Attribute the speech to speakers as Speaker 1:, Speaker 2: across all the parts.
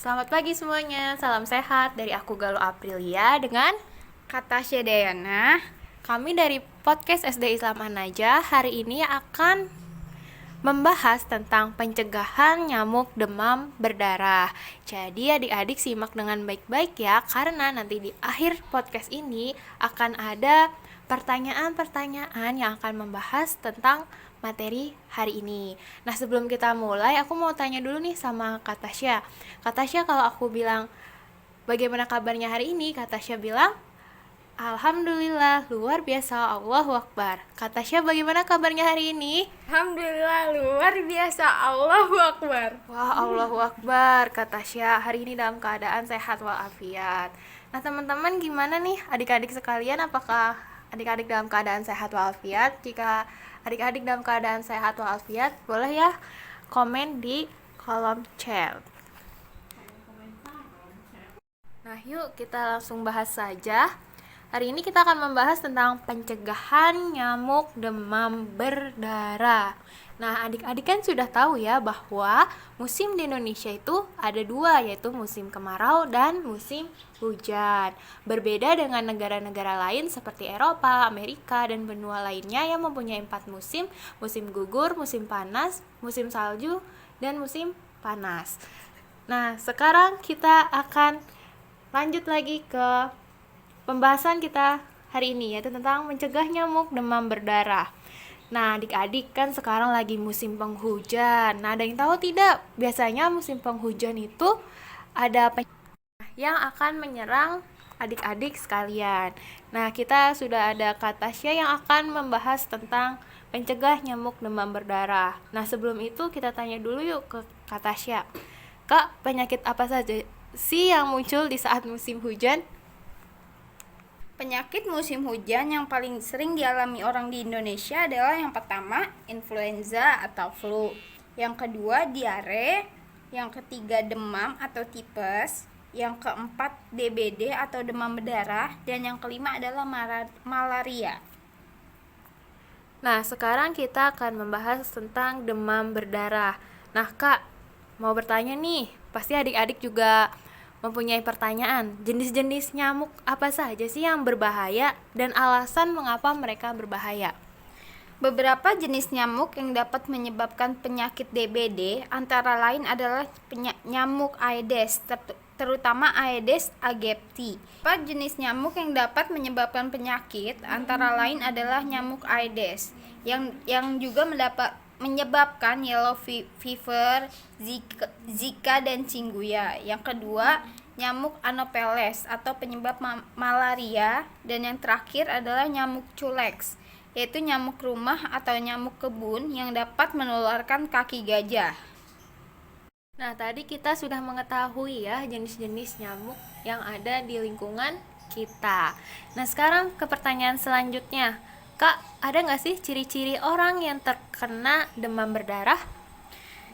Speaker 1: Selamat pagi semuanya, salam sehat dari aku Galuh Aprilia dengan
Speaker 2: Kata Syedayana.
Speaker 1: kami dari podcast SD Islam An-Najah. Hari ini akan membahas tentang pencegahan nyamuk demam berdarah. Jadi adik-adik simak dengan baik-baik ya, karena nanti di akhir podcast ini akan ada pertanyaan-pertanyaan yang akan membahas tentang materi hari ini. Nah, sebelum kita mulai, aku mau tanya dulu nih sama Kak Tasya. Kak Tasya, kalau aku bilang bagaimana kabarnya hari ini, Kak Tasya bilang Alhamdulillah, luar biasa, Allahu Akbar. Kak Tasya, bagaimana kabarnya hari ini?
Speaker 2: Alhamdulillah luar biasa, Allahu Akbar.
Speaker 1: Wah, Allahu Akbar, Kak Tasya. Hari ini dalam keadaan sehat walafiat. Nah, teman-teman gimana nih adik-adik sekalian? Apakah adik-adik dalam keadaan sehat walafiat? Jika adik-adik dalam keadaan sehat walafiat, boleh ya komen di kolom chat. Nah, yuk kita langsung bahas saja. Hari ini kita akan membahas tentang pencegahan nyamuk demam berdarah. Nah, adik-adik kan sudah tahu ya bahwa musim di Indonesia itu ada dua, yaitu musim kemarau dan musim hujan. Berbeda dengan negara-negara lain seperti Eropa, Amerika, dan benua lainnya yang mempunyai 4 musim, musim gugur, musim panas, musim salju, dan musim panas. Nah, sekarang kita akan lanjut lagi ke pembahasan kita hari ini, yaitu tentang mencegah nyamuk demam berdarah. Nah, adik-adik kan sekarang lagi musim penghujan. Nah, ada yang tahu tidak? Biasanya musim penghujan itu ada yang akan menyerang adik-adik sekalian. Nah, kita sudah ada Kak Tasya yang akan membahas tentang pencegah nyamuk demam berdarah. Nah, sebelum itu kita tanya dulu yuk ke Kak Tasya. Kak, penyakit apa saja sih yang muncul di saat musim hujan?
Speaker 2: Penyakit musim hujan yang paling sering dialami orang di Indonesia adalah yang pertama, influenza atau flu. Yang kedua, diare. Yang ketiga, demam atau tipes. Yang keempat, DBD atau demam berdarah. Dan yang kelima adalah malaria.
Speaker 1: Nah, sekarang kita akan membahas tentang demam berdarah. Nah, Kak, mau bertanya nih, pasti adik-adik juga mempunyai pertanyaan, jenis-jenis nyamuk apa saja sih yang berbahaya dan alasan mengapa mereka berbahaya?
Speaker 2: Beberapa jenis nyamuk yang dapat menyebabkan penyakit DBD antara lain adalah nyamuk Aedes, terutama Aedes aegypti. Beberapa jenis nyamuk yang dapat menyebabkan penyakit antara lain adalah nyamuk Aedes, yang juga menyebabkan yellow fever, Zika dan Chikungunya. Yang kedua, nyamuk Anopheles atau penyebab malaria, dan yang terakhir adalah nyamuk Culex, yaitu nyamuk rumah atau nyamuk kebun yang dapat menularkan kaki gajah.
Speaker 1: Nah, tadi kita sudah mengetahui ya jenis-jenis nyamuk yang ada di lingkungan kita. Nah, sekarang ke pertanyaan selanjutnya. Kak, ada nggak sih ciri-ciri orang yang terkena demam berdarah?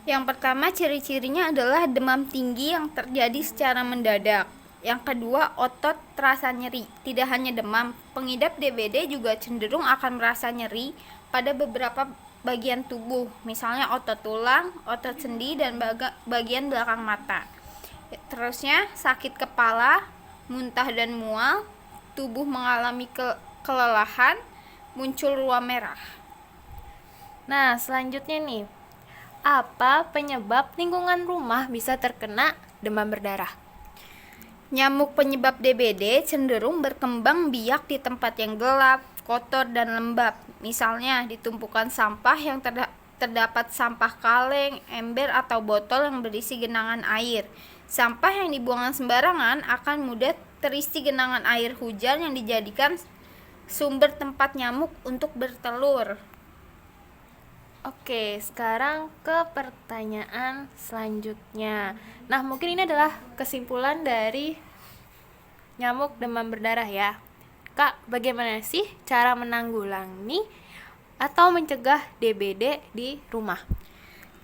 Speaker 2: Yang pertama, ciri-cirinya adalah demam tinggi yang terjadi secara mendadak. Yang kedua, otot terasa nyeri. Tidak hanya demam, pengidap DBD juga cenderung akan merasa nyeri pada beberapa bagian tubuh, misalnya otot tulang, otot sendi, dan bagian belakang mata. Terusnya, sakit kepala, muntah dan mual, tubuh mengalami kelelahan, muncul ruam merah.
Speaker 1: Nah, selanjutnya nih, apa penyebab lingkungan rumah bisa terkena demam berdarah?
Speaker 2: Nyamuk penyebab DBD cenderung berkembang biak di tempat yang gelap, kotor, dan lembab. Misalnya di tumpukan sampah yang terdapat sampah kaleng, ember, atau botol yang berisi genangan air. Sampah yang dibuang sembarangan akan mudah terisi genangan air hujan yang dijadikan sumber tempat nyamuk untuk bertelur.
Speaker 1: Oke, sekarang ke pertanyaan selanjutnya. Nah, mungkin ini adalah kesimpulan dari nyamuk demam berdarah ya. Kak, bagaimana sih cara menanggulangi atau mencegah DBD di rumah?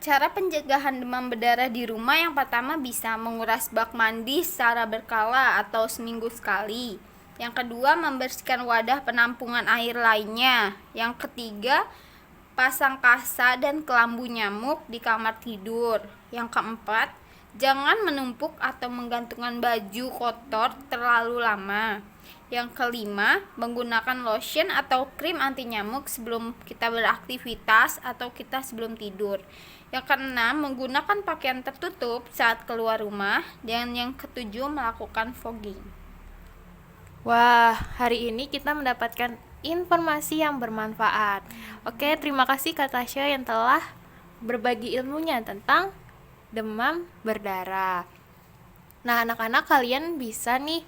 Speaker 2: Cara pencegahan demam berdarah di rumah yang pertama bisa menguras bak mandi secara berkala atau seminggu sekali. Yang kedua, membersihkan wadah penampungan air lainnya. Yang ketiga, pasang kasa dan kelambu nyamuk di kamar tidur. Yang keempat, Jangan menumpuk atau menggantungkan baju kotor terlalu lama. Yang kelima, menggunakan lotion atau krim anti nyamuk sebelum kita beraktivitas atau kita sebelum tidur. Yang keenam, menggunakan pakaian tertutup saat keluar rumah. Dan yang ketujuh, melakukan fogging.
Speaker 1: Wah, hari ini kita mendapatkan informasi yang bermanfaat. Oke, terima kasih Kak Tasya yang telah berbagi ilmunya tentang demam berdarah. Nah, anak-anak, kalian bisa nih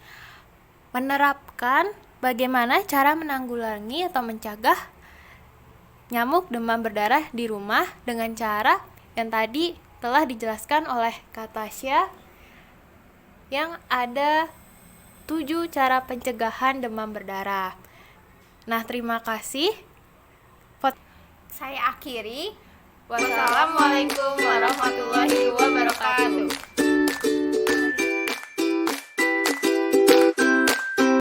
Speaker 1: menerapkan bagaimana cara menanggulangi atau mencegah nyamuk demam berdarah di rumah dengan cara yang tadi telah dijelaskan oleh Kak Tasya, yang ada 7 cara pencegahan demam berdarah. Nah, terima kasih.
Speaker 2: Saya akhiri.
Speaker 1: Wassalamualaikum warahmatullahi wabarakatuh.